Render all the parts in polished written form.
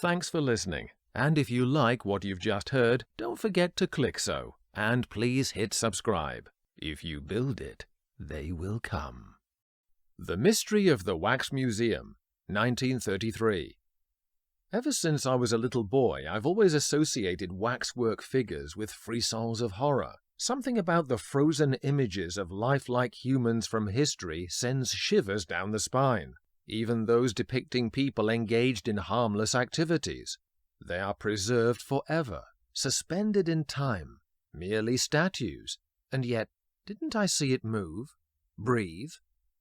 Thanks for listening, and if you like what you've just heard, don't forget to click so, and please hit subscribe. If you build it, they will come. The Mystery of the Wax Museum, 1933. Ever since I was a little boy, I've always associated waxwork figures with frissons of horror. Something about the frozen images of lifelike humans from history sends shivers down the spine, even those depicting people engaged in harmless activities. They are preserved forever, suspended in time, merely statues, and yet, didn't I see it move, breathe?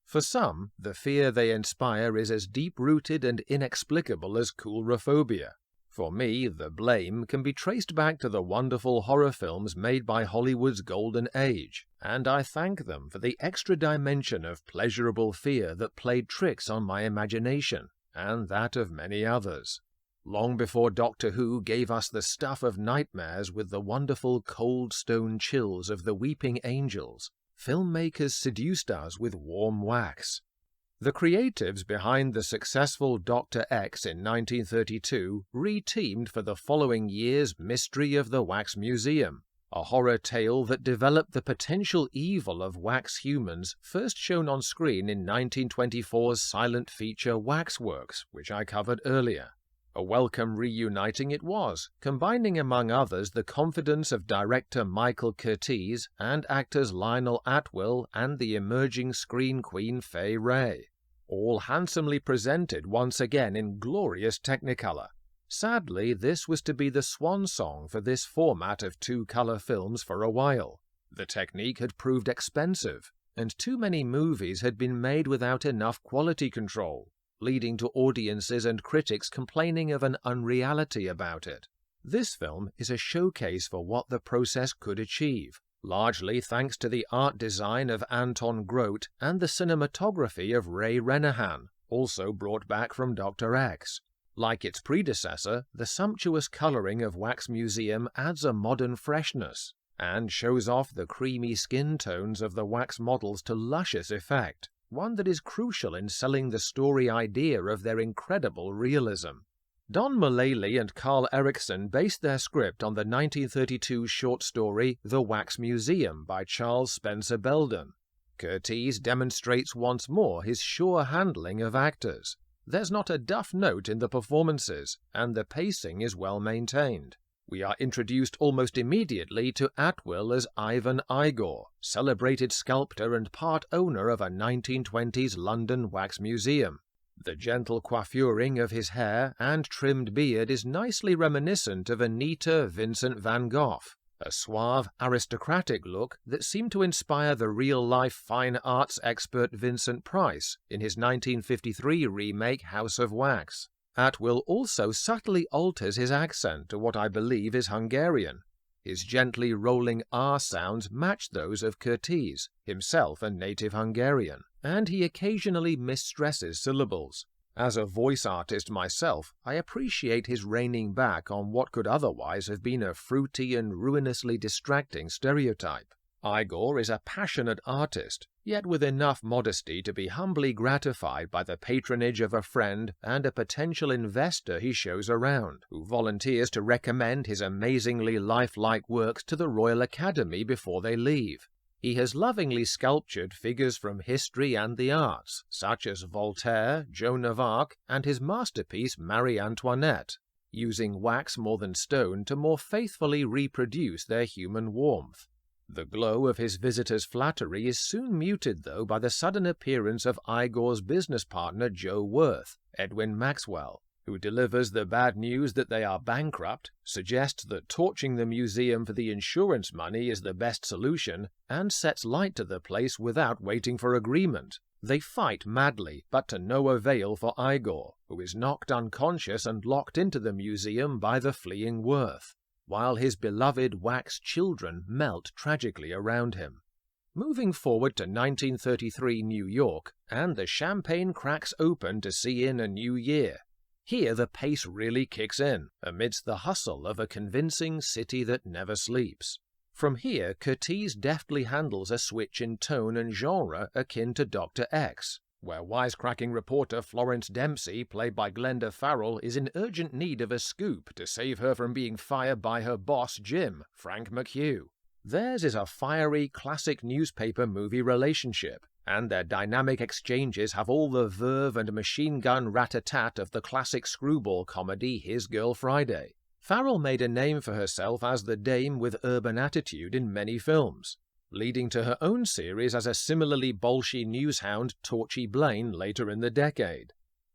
For some, the fear they inspire is as deep-rooted and inexplicable as coulrophobia. For me, the blame can be traced back to the wonderful horror films made by Hollywood's golden age, and I thank them for the extra dimension of pleasurable fear that played tricks on my imagination, and that of many others. Long before Doctor Who gave us the stuff of nightmares with the wonderful cold stone chills of the weeping angels, filmmakers seduced us with warm wax. The creatives behind the successful Dr. X in 1932 re-teamed for the following year's Mystery of the Wax Museum, a horror tale that developed the potential evil of wax humans first shown on screen in 1924's silent feature Waxworks, which I covered earlier. A welcome reuniting it was, combining among others the confidence of director Michael Curtiz and actors Lionel Atwill and the emerging screen queen Wray, all handsomely presented once again in glorious Technicolor. Sadly, this was to be the swan song for this format of two-color films for a while. The technique had proved expensive, and too many movies had been made without enough quality control, leading to audiences and critics complaining of an unreality about it. This film is a showcase for what the process could achieve, largely thanks to the art design of Anton Grote and the cinematography of Ray Renahan, also brought back from Dr. X. Like its predecessor, the sumptuous coloring of Wax Museum adds a modern freshness, and shows off the creamy skin tones of the wax models to luscious effect, one that is crucial in selling the story idea of their incredible realism. Don Mullally and Carl Erickson based their script on the 1932 short story The Wax Museum by Charles Spencer Belden. Curtiz demonstrates once more his sure handling of actors. There's not a duff note in the performances, and the pacing is well maintained. We are introduced almost immediately to Atwill as Ivan Igor, celebrated sculptor and part owner of a 1920s London wax museum. The gentle coiffuring of his hair and trimmed beard is nicely reminiscent of a neater Vincent van Gogh, a suave, aristocratic look that seemed to inspire the real-life fine arts expert Vincent Price in his 1953 remake House of Wax. Atwill also subtly alters his accent to what I believe is Hungarian. His gently rolling R sounds match those of Curtiz, himself a native Hungarian, and he occasionally misstresses syllables. As a voice artist myself, I appreciate his reining back on what could otherwise have been a fruity and ruinously distracting stereotype. Igor is a passionate artist, yet with enough modesty to be humbly gratified by the patronage of a friend and a potential investor he shows around, who volunteers to recommend his amazingly lifelike works to the Royal Academy before they leave. He has lovingly sculptured figures from history and the arts, such as Voltaire, Joan of Arc, and his masterpiece Marie Antoinette, using wax more than stone to more faithfully reproduce their human warmth. The glow of his visitor's flattery is soon muted, though, by the sudden appearance of Igor's business partner Joe Worth, Edwin Maxwell, who delivers the bad news that they are bankrupt, suggests that torching the museum for the insurance money is the best solution, and sets light to the place without waiting for agreement. They fight madly, but to no avail for Igor, who is knocked unconscious and locked into the museum by the fleeing Worth, while his beloved wax children melt tragically around him. Moving forward to 1933 New York, and the champagne cracks open to see in a new year. Here the pace really kicks in, amidst the hustle of a convincing city that never sleeps. From here, Curtiz deftly handles a switch in tone and genre akin to Dr. X, where wisecracking reporter Florence Dempsey, played by Glenda Farrell, is in urgent need of a scoop to save her from being fired by her boss, Jim, Frank McHugh. Theirs is a fiery, classic newspaper movie relationship, and their dynamic exchanges have all the verve and machine gun rat-a-tat of the classic screwball comedy His Girl Friday. Farrell made a name for herself as the dame with urban attitude in many films, leading to her own series as a similarly bolshy newshound, Torchy Blaine, later in the decade.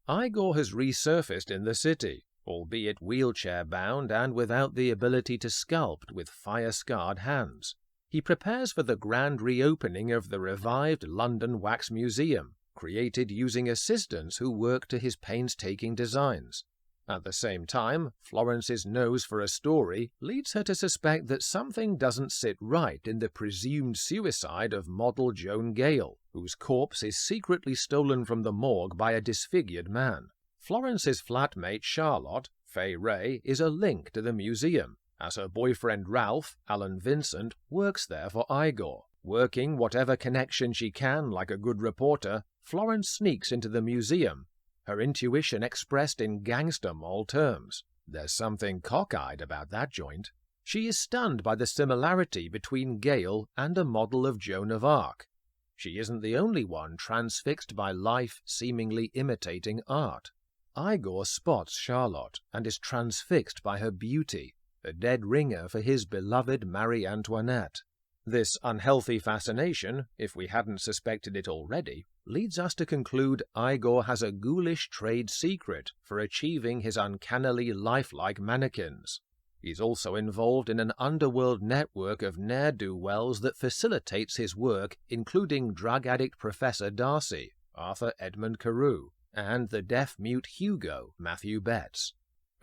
Igor has resurfaced in the city, albeit wheelchair-bound and without the ability to sculpt with fire-scarred hands. He prepares for the grand reopening of the revived London Wax Museum, created using assistants who work to his painstaking designs. At the same time, Florence's nose for a story leads her to suspect that something doesn't sit right in the presumed suicide of model Joan Gale, whose corpse is secretly stolen from the morgue by a disfigured man. Florence's flatmate Charlotte, Fay Wray, is a link to the museum, as her boyfriend Ralph, Alan Vincent, works there for Igor. Working whatever connection she can like a good reporter, Florence sneaks into the museum, her intuition expressed in gangster mall terms. There's something cockeyed about that joint. She is stunned by the similarity between Gale and a model of Joan of Arc. She isn't the only one transfixed by life seemingly imitating art. Igor spots Charlotte and is transfixed by her beauty, a dead ringer for his beloved Marie Antoinette. This unhealthy fascination, if we hadn't suspected it already, leads us to conclude Igor has a ghoulish trade secret for achieving his uncannily lifelike mannequins. He's also involved in an underworld network of ne'er-do-wells that facilitates his work, including drug addict Professor Darcy, Arthur Edmund Carew, and the deaf-mute Hugo, Matthew Betts.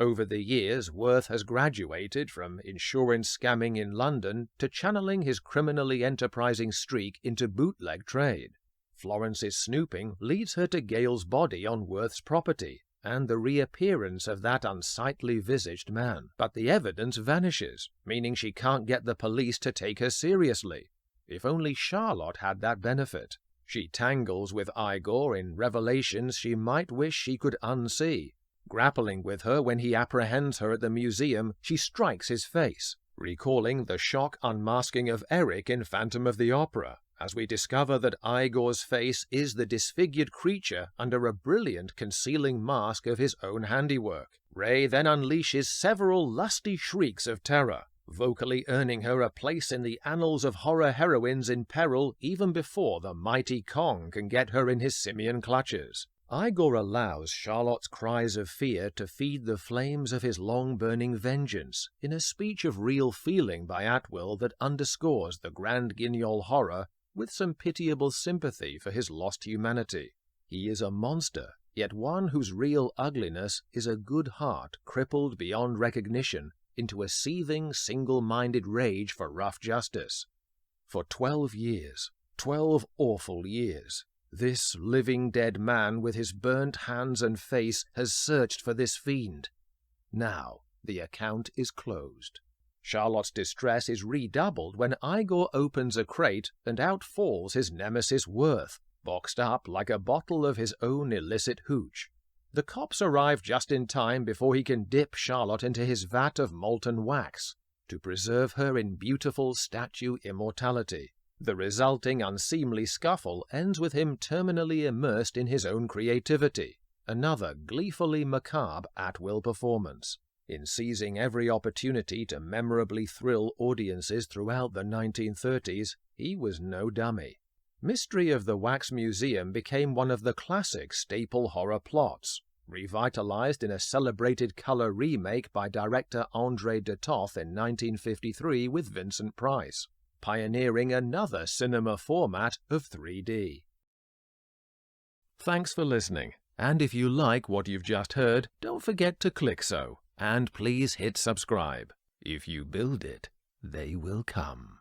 Over the years, Worth has graduated from insurance scamming in London to channeling his criminally enterprising streak into bootleg trade. Florence's snooping leads her to Gale's body on Worth's property and the reappearance of that unsightly-visaged man. But the evidence vanishes, meaning she can't get the police to take her seriously. If only Charlotte had that benefit. She tangles with Igor in revelations she might wish she could unsee. Grappling with her when he apprehends her at the museum, she strikes his face, recalling the shock unmasking of Eric in Phantom of the Opera, as we discover that Igor's face is the disfigured creature under a brilliant concealing mask of his own handiwork. Wray then unleashes several lusty shrieks of terror, vocally earning her a place in the annals of horror heroines in peril even before the mighty Kong can get her in his simian clutches. Igor allows Charlotte's cries of fear to feed the flames of his long-burning vengeance in a speech of real feeling by Atwill that underscores the grand guignol horror with some pitiable sympathy for his lost humanity. He is a monster, yet one whose real ugliness is a good heart crippled beyond recognition into a seething, single-minded rage for rough justice. For 12 years, 12 awful years, this living dead man with his burnt hands and face has searched for this fiend. Now the account is closed. Charlotte's distress is redoubled when Igor opens a crate and out falls his nemesis Worth, boxed up like a bottle of his own illicit hooch. The cops arrive just in time before he can dip Charlotte into his vat of molten wax to preserve her in beautiful statue immortality. The resulting unseemly scuffle ends with him terminally immersed in his own creativity, another gleefully macabre at-will performance. In seizing every opportunity to memorably thrill audiences throughout the 1930s, he was no dummy. Mystery of the Wax Museum became one of the classic staple horror plots, revitalized in a celebrated color remake by director André de Toth in 1953 with Vincent Price, pioneering another cinema format of 3D. Thanks for listening, and if you like what you've just heard, don't forget to click so. And please hit subscribe. If you build it, they will come.